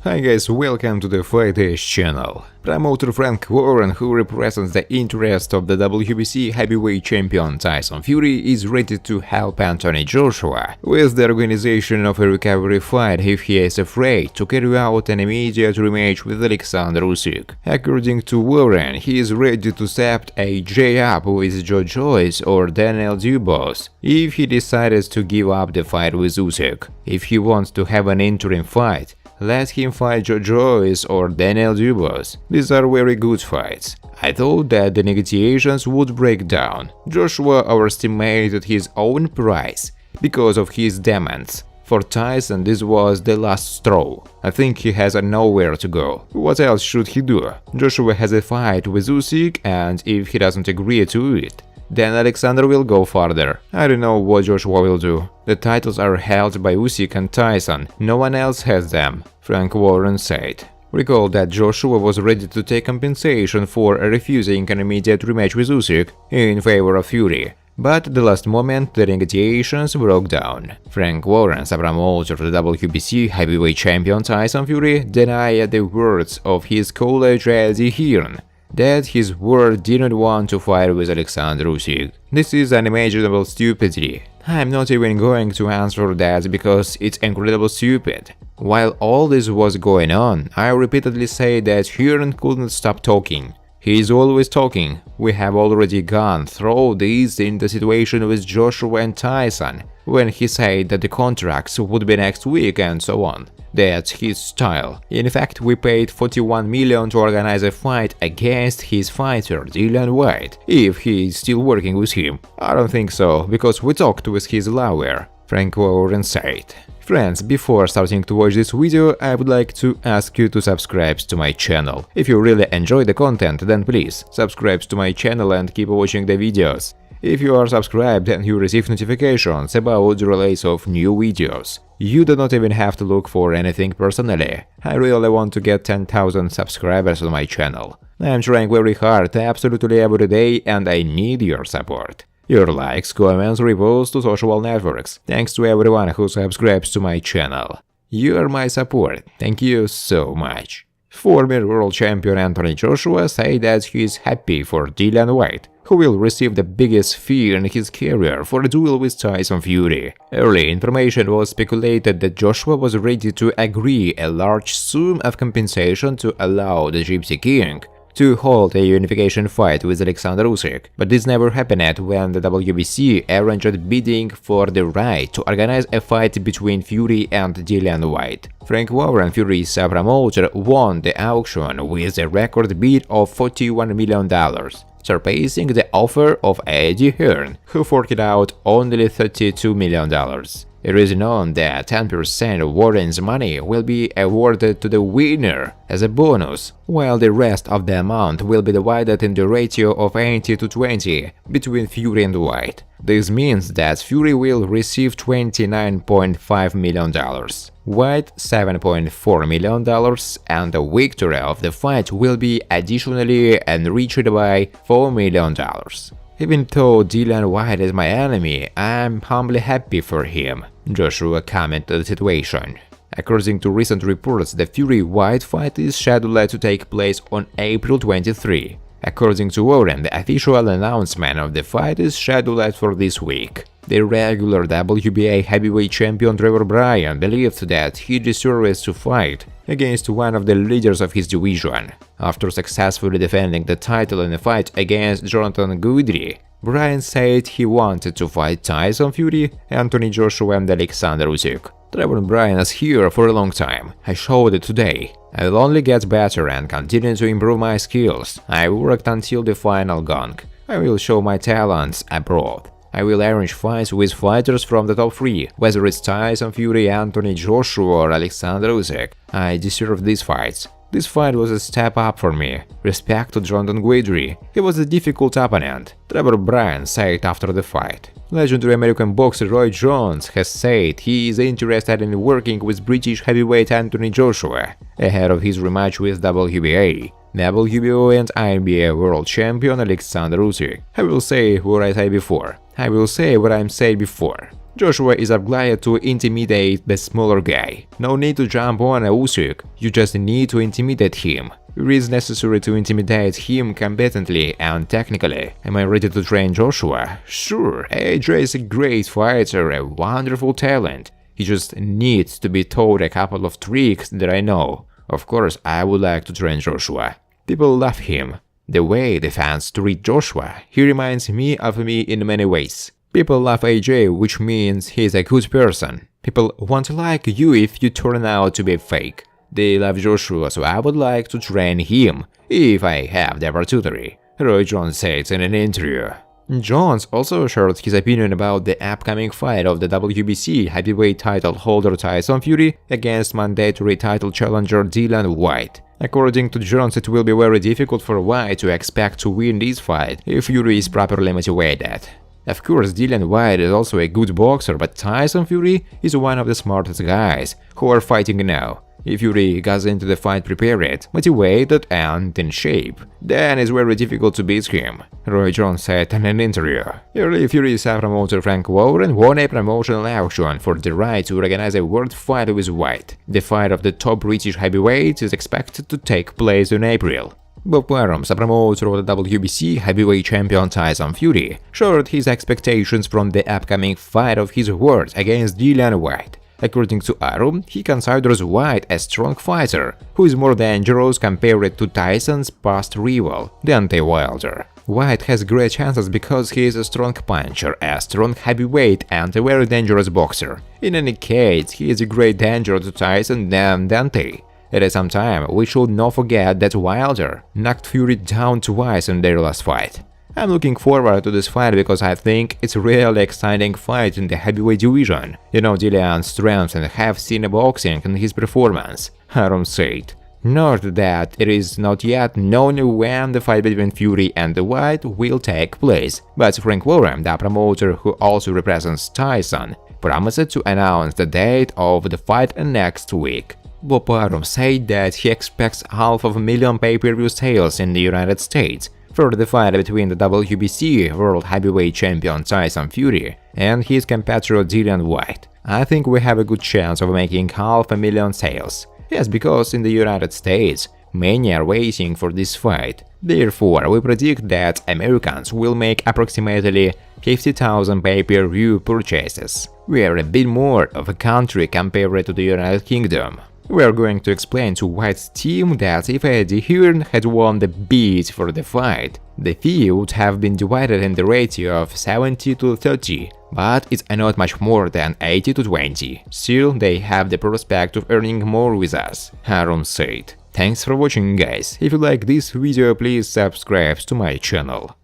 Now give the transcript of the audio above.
Hi guys, welcome to the Fighters channel. Promoter Frank Warren, who represents the interest of the WBC heavyweight champion Tyson Fury, is ready to help Anthony Joshua with the organization of a recovery fight if he is afraid to carry out an immediate rematch with Alexander Usyk. According to Warren, he is ready to set a J-up with Joe Joyce or Daniel Dubois if he decides to give up the fight with Usyk. If he wants to have an interim fight, let him fight Joe Joyce or Daniel Dubois. These are very good fights. I thought that the negotiations would break down. Joshua overestimated his own price because of his demands. For Tyson, this was the last straw. I think he has nowhere to go. What else should he do? Joshua has a fight with Usyk, and if he doesn't agree to it, then Alexander will go further. I don't know what Joshua will do. The titles are held by Usyk and Tyson. No one else has them, Frank Warren said. Recall that Joshua was ready to take compensation for refusing an immediate rematch with Usyk in favor of Fury. But at the last moment, the negotiations broke down. Frank Warren, a promoter of the WBC heavyweight champion Tyson Fury, denied the words of his colleague Eddie Hearn that his word didn't want to fight with Alexander Usyk. This is unimaginable stupidity. I'm not even going to answer that because it's incredibly stupid. While all this was going on, I repeatedly said that Hearn couldn't stop talking. He is always talking. We have already gone through this in the situation with Joshua and Tyson, when he said that the contracts would be next week and so on. That's his style. In fact, we paid $41 million to organize a fight against his fighter Dillian Whyte, if he is still working with him. I don't think so, because we talked with his lawyer, Frank Warren said. Friends, before starting to watch this video, I would like to ask you to subscribe to my channel. If you really enjoy the content, then please subscribe to my channel and keep watching the videos. If you are subscribed and you receive notifications about the release of new videos, you do not even have to look for anything personally. I really want to get 10,000 subscribers on my channel. I'm trying very hard absolutely every day and I need your support. Your likes, comments, reposts to social networks. Thanks to everyone who subscribes to my channel. You are my support. Thank you so much. Former world champion Anthony Joshua said that he is happy for Dillian Whyte, who will receive the biggest fee in his career for a duel with Tyson Fury. Early information was speculated that Joshua was ready to agree a large sum of compensation to allow the Gypsy King to hold a unification fight with Alexander Usyk, but this never happened when the WBC arranged bidding for the right to organize a fight between Fury and Dillian Whyte. Frank Warren, Fury's promoter, won the auction with a record bid of $41 million, surpassing the offer of Eddie Hearn, who forked out only $32 million. It is known that 10% of Warren's money will be awarded to the winner as a bonus, while the rest of the amount will be divided in the ratio of 80 to 20 between Fury and Whyte. This means that Fury will receive $29.5 million, Whyte $7.4 million, and the victory of the fight will be additionally enriched by $4 million. Even though Dillian Whyte is my enemy, I'm humbly happy for him, Joshua commented on the situation. According to recent reports, the Fury-Whyte fight is scheduled to take place on April 23. According to Warren, the official announcement of the fight is scheduled for this week. The regular WBA heavyweight champion Trevor Bryan believed that he deserves to fight against one of the leaders of his division. After successfully defending the title in a fight against Jonathan Guidry, Bryan said he wanted to fight Tyson Fury, Anthony Joshua and Alexander Usyk. Trevor Bryan is here for a long time. I showed it today. I will only get better and continue to improve my skills. I worked until the final gong. I will show my talents abroad. I will arrange fights with fighters from the top 3, whether it's Tyson Fury, Anthony Joshua or Alexander Usyk. I deserve these fights. This fight was a step up for me. Respect to Jonathan Guidry. He was a difficult opponent, Trevor Bryan said after the fight. Legendary American boxer Roy Jones has said he is interested in working with British heavyweight Anthony Joshua ahead of his rematch with WBA, WBO and IBA world champion Alexander Usyk. I will say what I said before. I will say what I'm saying before. Joshua is obliged to intimidate the smaller guy. No need to jump on Usyk, you just need to intimidate him. It is necessary to intimidate him competently and technically. Am I ready to train Joshua? Sure, AJ is a great fighter, a wonderful talent. He just needs to be taught a couple of tricks that I know. Of course, I would like to train Joshua. People love him. The way the fans treat Joshua, he reminds me of me in many ways. People love AJ, which means he's a good person. People won't like you if you turn out to be fake. They love Joshua, so I would like to train him, if I have the opportunity, Roy Jones said in an interview. Jones also shared his opinion about the upcoming fight of the WBC heavyweight title holder Tyson Fury against mandatory title challenger Dillian Whyte. According to Jones, it will be very difficult for Whyte to expect to win this fight if Fury is properly motivated. Of course, Dillian Whyte is also a good boxer, but Tyson Fury is one of the smartest guys who are fighting now. If Fury goes into the fight prepared, motivated and in shape, then it's very difficult to beat him, Roy Jones said in an interview. Early Fury's promoter Frank Warren won a promotional auction for the right to organize a world fight with Whyte. The fight of the top British heavyweight is expected to take place in April. Bob Arums, a promoter of the WBC heavyweight champion Tyson Fury, shared his expectations from the upcoming fight of his words against Dillian Whyte. According to Arum, he considers Whyte a strong fighter, who is more dangerous compared to Tyson's past rival, Deontay Wilder. Whyte has great chances because he is a strong puncher, a strong heavyweight and a very dangerous boxer. In any case, he is a great danger to Tyson than Deontay. At the same time, we should not forget that Wilder knocked Fury down twice in their last fight. I'm looking forward to this fight because I think it's a really exciting fight in the heavyweight division. You know Dillian's strength and have seen a boxing in his performance, Arum said. Note that it is not yet known when the fight between Fury and Whyte will take place, but Frank Warren, the promoter who also represents Tyson, promised to announce the date of the fight next week. Bob Arum said that he expects 500,000 pay-per-view sales in the United States for the fight between the WBC World Heavyweight Champion Tyson Fury and his compatriot Dillian Whyte. I think we have a good chance of making 500,000 sales. Yes, because in the United States, many are waiting for this fight. Therefore, we predict that Americans will make approximately 50,000 pay-per-view purchases. We are a bit more of a country compared to the United Kingdom. We are going to explain to Whyte's team that if Eddie Hearn had won the bid for the fight, the fee would have been divided in the ratio of 70-30, but it's not much more than 80-20. Still, they have the prospect of earning more with us, Arum said. Thanks for watching, guys. If you like this video, please subscribe to my channel.